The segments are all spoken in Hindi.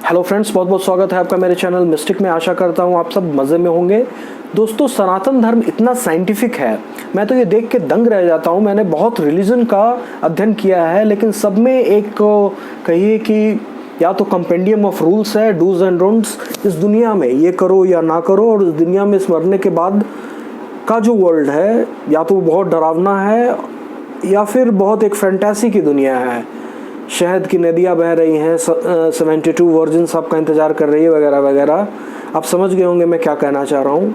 हेलो फ्रेंड्स, बहुत बहुत स्वागत है आपका मेरे चैनल मिस्टिक में। आशा करता हूँ आप सब मज़े में होंगे। दोस्तों, सनातन धर्म इतना साइंटिफिक है, मैं तो ये देख के दंग रह जाता हूँ। मैंने बहुत रिलीजन का अध्ययन किया है, लेकिन सब में एक कहिए कि या तो कंपेंडियम ऑफ रूल्स है, डूज एंड डोंट्स। इस दुनिया में ये करो या ना करो, और इस दुनिया में इस मरने के बाद का जो वर्ल्ड है, या तो वो बहुत डरावना है या फिर बहुत एक फैंटेसी की दुनिया है। शहद की नदियाँ बह रही हैं, 72 वर्जिन्स आपका इंतज़ार कर रही है, वगैरह वगैरह। आप समझ गए होंगे मैं क्या कहना चाह रहा हूँ।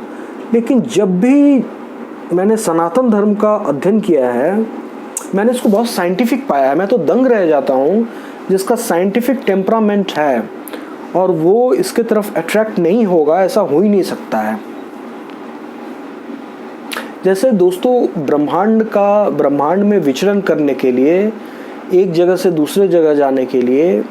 लेकिन जब भी मैंने सनातन धर्म का अध्ययन किया है, मैंने इसको बहुत साइंटिफिक पाया है। मैं तो दंग रह जाता हूँ। जिसका साइंटिफिक टेम्परामेंट है और वो इसके तरफ अट्रैक्ट नहीं होगा, ऐसा हो ही नहीं सकता है। जैसे दोस्तों, ब्रह्मांड में विचरण करने के लिए, एक जगह से दूसरे जगह जाने के लिए,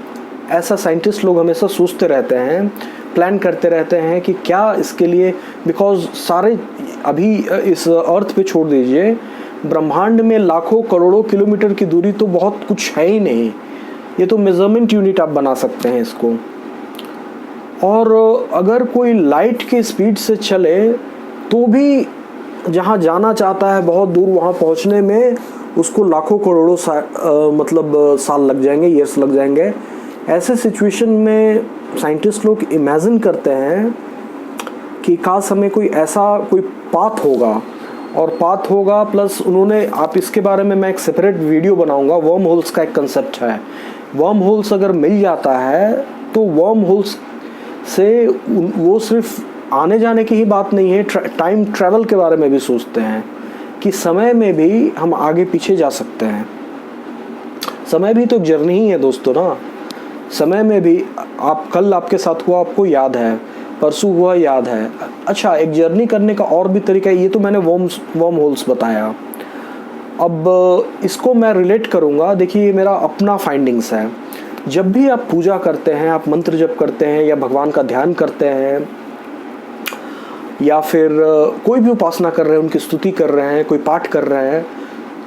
ऐसा साइंटिस्ट लोग हमेशा सोचते रहते हैं, प्लान करते रहते हैं कि क्या इसके लिए, बिकॉज सारे अभी इस अर्थ पे छोड़ दीजिए, ब्रह्मांड में लाखों करोड़ों किलोमीटर की दूरी तो बहुत कुछ है ही नहीं। ये तो मेजरमेंट यूनिट आप बना सकते हैं इसको। और अगर कोई लाइट के स्पीड से चले तो भी जहाँ जाना चाहता है बहुत दूर, वहाँ पहुँचने में उसको लाखों करोड़ों साल लग जाएंगे, ईयर्स लग जाएंगे। ऐसे सिचुएशन में साइंटिस्ट लोग इमेजिन करते हैं कि काश हमें कोई पाथ होगा, और पाथ होगा प्लस उन्होंने, आप इसके बारे में मैं एक सेपरेट वीडियो बनाऊंगा। वर्म होल्स का एक कंसेप्ट है। वर्म होल्स अगर मिल जाता है तो वर्म होल्स से वो सिर्फ आने जाने की ही बात नहीं है, टाइम ट्रैवल के बारे में भी सोचते हैं कि समय में भी हम आगे पीछे जा सकते हैं। समय भी तो एक जर्नी ही है दोस्तों ना। समय में भी कल आपके साथ हुआ, आपको याद है, परसों हुआ, याद है। अच्छा, एक जर्नी करने का और भी तरीका है। ये तो मैंने वर्म होल्स बताया। अब इसको मैं रिलेट करूँगा। देखिए, ये मेरा अपना फाइंडिंग्स है। जब भी आप पूजा करते हैं, आप मंत्र जप करते हैं, या भगवान का ध्यान करते हैं, या फिर कोई भी उपासना कर रहे हैं, उनकी स्तुति कर रहे हैं, कोई पाठ कर रहे हैं,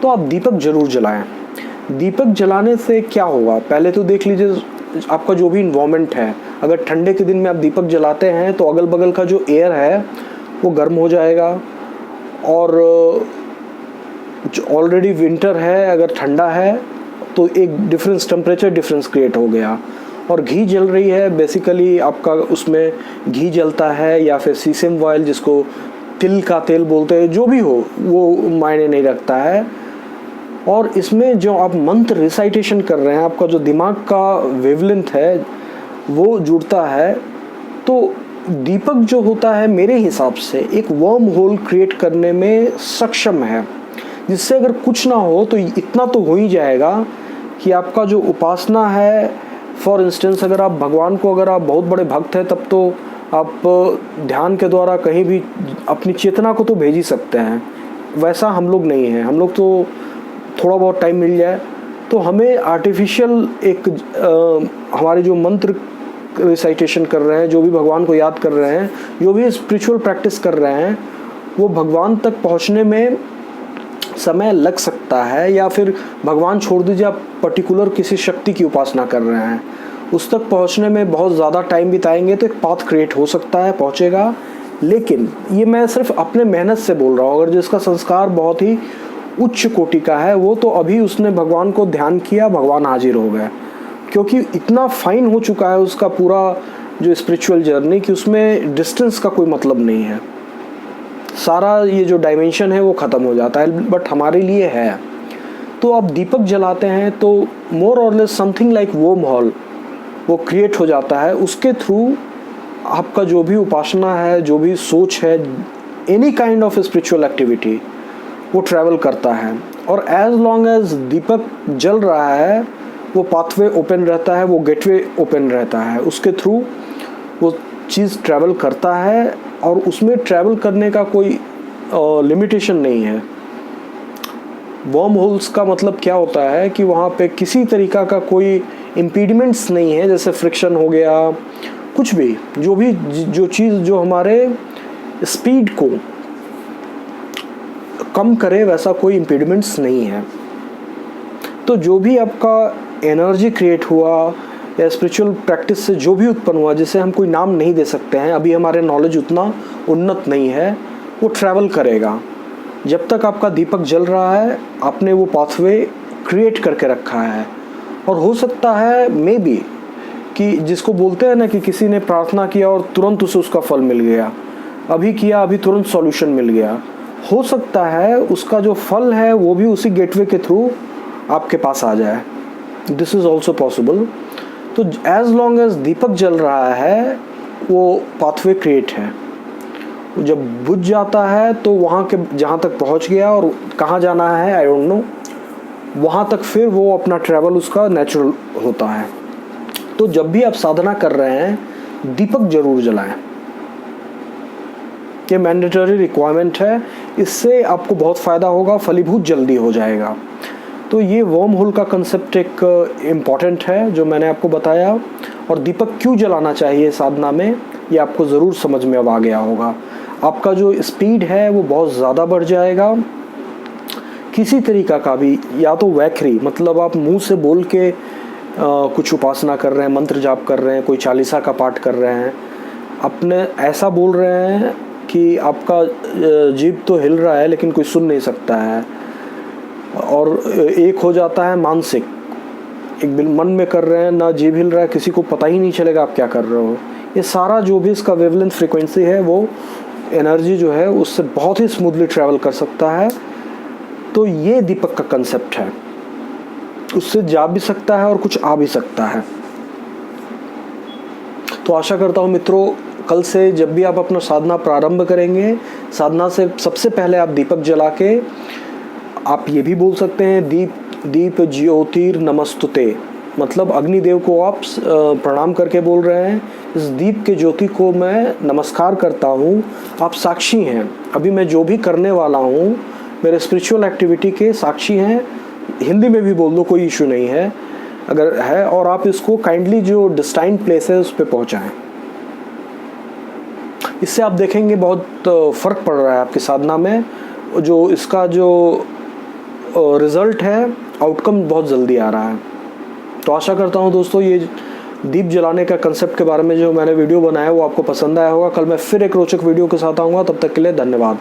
तो आप दीपक जरूर जलाएं। दीपक जलाने से क्या होगा, पहले तो देख लीजिए आपका जो भी इन्वायरमेंट है। अगर ठंडे के दिन में आप दीपक जलाते हैं तो अगल बगल का जो एयर है वो गर्म हो जाएगा, और ऑलरेडी विंटर है, अगर ठंडा है तो एक टेम्परेचर डिफरेंस क्रिएट हो गया। और घी जल रही है, बेसिकली आपका उसमें घी जलता है, या फिर सीसम ऑयल जिसको तिल का तेल बोलते हैं, जो भी हो वो मायने नहीं रखता है। और इसमें जो आप मंत्र रिसाइटेशन कर रहे हैं, आपका जो दिमाग का वेवलेंथ है वो जुड़ता है। तो दीपक जो होता है मेरे हिसाब से एक वर्म होल क्रिएट करने में सक्षम है, जिससे अगर कुछ ना हो तो इतना तो हो ही जाएगा कि आपका जो उपासना है, फॉर इंस्टेंस अगर आप भगवान को, अगर आप बहुत बड़े भक्त हैं, तब तो आप ध्यान के द्वारा कहीं भी अपनी चेतना को तो भेज ही सकते हैं। वैसा हम लोग नहीं हैं। हम लोग तो थोड़ा बहुत टाइम मिल जाए तो हमें आर्टिफिशियल एक हमारे जो मंत्र रिसाइटेशन कर रहे हैं, जो भी भगवान को याद कर रहे हैं, जो भी स्पिरिचुअल प्रैक्टिस कर रहे हैं, वो भगवान तक पहुंचने में समय लग सकता है। या फिर भगवान छोड़ दीजिए, आप पर्टिकुलर किसी शक्ति की उपासना कर रहे हैं, उस तक पहुंचने में बहुत ज़्यादा टाइम बिताएंगे तो एक पाथ क्रिएट हो सकता है, पहुंचेगा। लेकिन ये मैं सिर्फ अपने मेहनत से बोल रहा हूँ। अगर जिसका संस्कार बहुत ही उच्च कोटि का है, वो तो अभी उसने भगवान को ध्यान किया, भगवान हाजिर हो गए, क्योंकि इतना फाइन हो चुका है उसका पूरा जो स्पिरिचुअल जर्नी कि उसमें डिस्टेंस का कोई मतलब नहीं है। सारा ये जो डायमेंशन है वो ख़त्म हो जाता है, बट हमारे लिए है। तो आप दीपक जलाते हैं तो मोर और less something like worm hole वो क्रिएट हो जाता है। उसके थ्रू आपका जो भी उपासना है, जो भी सोच है, any kind of spiritual activity, वो ट्रैवल करता है। और एज लॉन्ग एज दीपक जल रहा है, वो पाथवे ओपन रहता है, वो गेटवे ओपन रहता है, उसके थ्रू वो चीज़ ट्रैवल करता है। और उसमें ट्रैवल करने का कोई लिमिटेशन नहीं है। वर्म होल्स का मतलब क्या होता है कि वहाँ पे किसी तरीका का कोई इम्पीडिमेंट्स नहीं है, जैसे फ्रिक्शन हो गया, कुछ भी जो चीज़ जो हमारे स्पीड को कम करे, वैसा कोई इम्पीडिमेंट्स नहीं है। तो जो भी आपका एनर्जी क्रिएट हुआ, या स्पिरिचुअल प्रैक्टिस से जो भी उत्पन्न हुआ, जिसे हम कोई नाम नहीं दे सकते हैं, अभी हमारे नॉलेज उतना उन्नत नहीं है, वो ट्रैवल करेगा। जब तक आपका दीपक जल रहा है आपने वो पाथवे क्रिएट करके रखा है। और हो सकता है मे बी कि जिसको बोलते हैं ना कि किसी ने प्रार्थना किया और तुरंत उसे उसका फल मिल गया, अभी किया अभी तुरंत सॉल्यूशन मिल गया, हो सकता है उसका जो फल है वो भी उसी गेटवे के थ्रू आपके पास आ जाए। This is also possible. तो एज लॉन्ग एज दीपक जल रहा है वो पाथवे क्रिएट है। जब बुझ जाता है तो वहाँ के जहाँ तक पहुँच गया और कहाँ जाना है आई डोंट नो, वहाँ तक फिर वो अपना ट्रैवल उसका नेचुरल होता है। तो जब भी आप साधना कर रहे हैं दीपक जरूर जलाएं, ये मैंडेटरी रिक्वायरमेंट है। इससे आपको बहुत फ़ायदा होगा, फलीभूत जल्दी हो जाएगा। तो ये वर्म होल का कंसेप्ट एक इम्पॉर्टेंट है जो मैंने आपको बताया। और दीपक क्यों जलाना चाहिए साधना में, ये आपको ज़रूर समझ में अब आ गया होगा। आपका जो स्पीड है वो बहुत ज़्यादा बढ़ जाएगा। किसी तरीका का भी, या तो वैखरी मतलब आप मुंह से बोल के कुछ उपासना कर रहे हैं, मंत्र जाप कर रहे हैं, कोई चालीसा का पाठ कर रहे हैं, अपने ऐसा बोल रहे हैं कि आपका जीभ तो हिल रहा है लेकिन कोई सुन नहीं सकता है। और एक हो जाता है मानसिक, एक मन में कर रहे हैं, ना जीभ हिल रहा है, किसी को पता ही नहीं चलेगा आप क्या कर रहे हो। ये सारा जो भी इसका वेवलेंथ फ्रीक्वेंसी है वो एनर्जी जो है उससे बहुत ही स्मूथली ट्रैवल कर सकता है। तो ये दीपक का कंसेप्ट है, उससे जा भी सकता है और कुछ आ भी सकता है। तो आशा करता हूँ मित्रों कल से जब भी आप अपना साधना प्रारंभ करेंगे, साधना से सबसे पहले आप दीपक जला के आप ये भी बोल सकते हैं दीप ज्योतिर नमस्तुते, मतलब अग्निदेव को आप प्रणाम करके बोल रहे हैं, इस दीप के ज्योति को मैं नमस्कार करता हूँ, आप साक्षी हैं, अभी मैं जो भी करने वाला हूँ मेरे स्पिरिचुअल एक्टिविटी के साक्षी हैं। हिंदी में भी बोल दो, कोई इशू नहीं है अगर है। और आप इसको काइंडली जो डिस्टाइंड प्लेस है उस पर पहुँचाएँ। इससे आप देखेंगे बहुत फ़र्क पड़ रहा है आपकी साधना में, जो इसका जो रिज़ल्ट है, आउटकम बहुत जल्दी आ रहा है। तो आशा करता हूँ दोस्तों ये दीप जलाने का कंसेप्ट के बारे में जो मैंने वीडियो बनाया वो आपको पसंद आया होगा। कल मैं फिर एक रोचक वीडियो के साथ आऊँगा, तब तक के लिए धन्यवाद।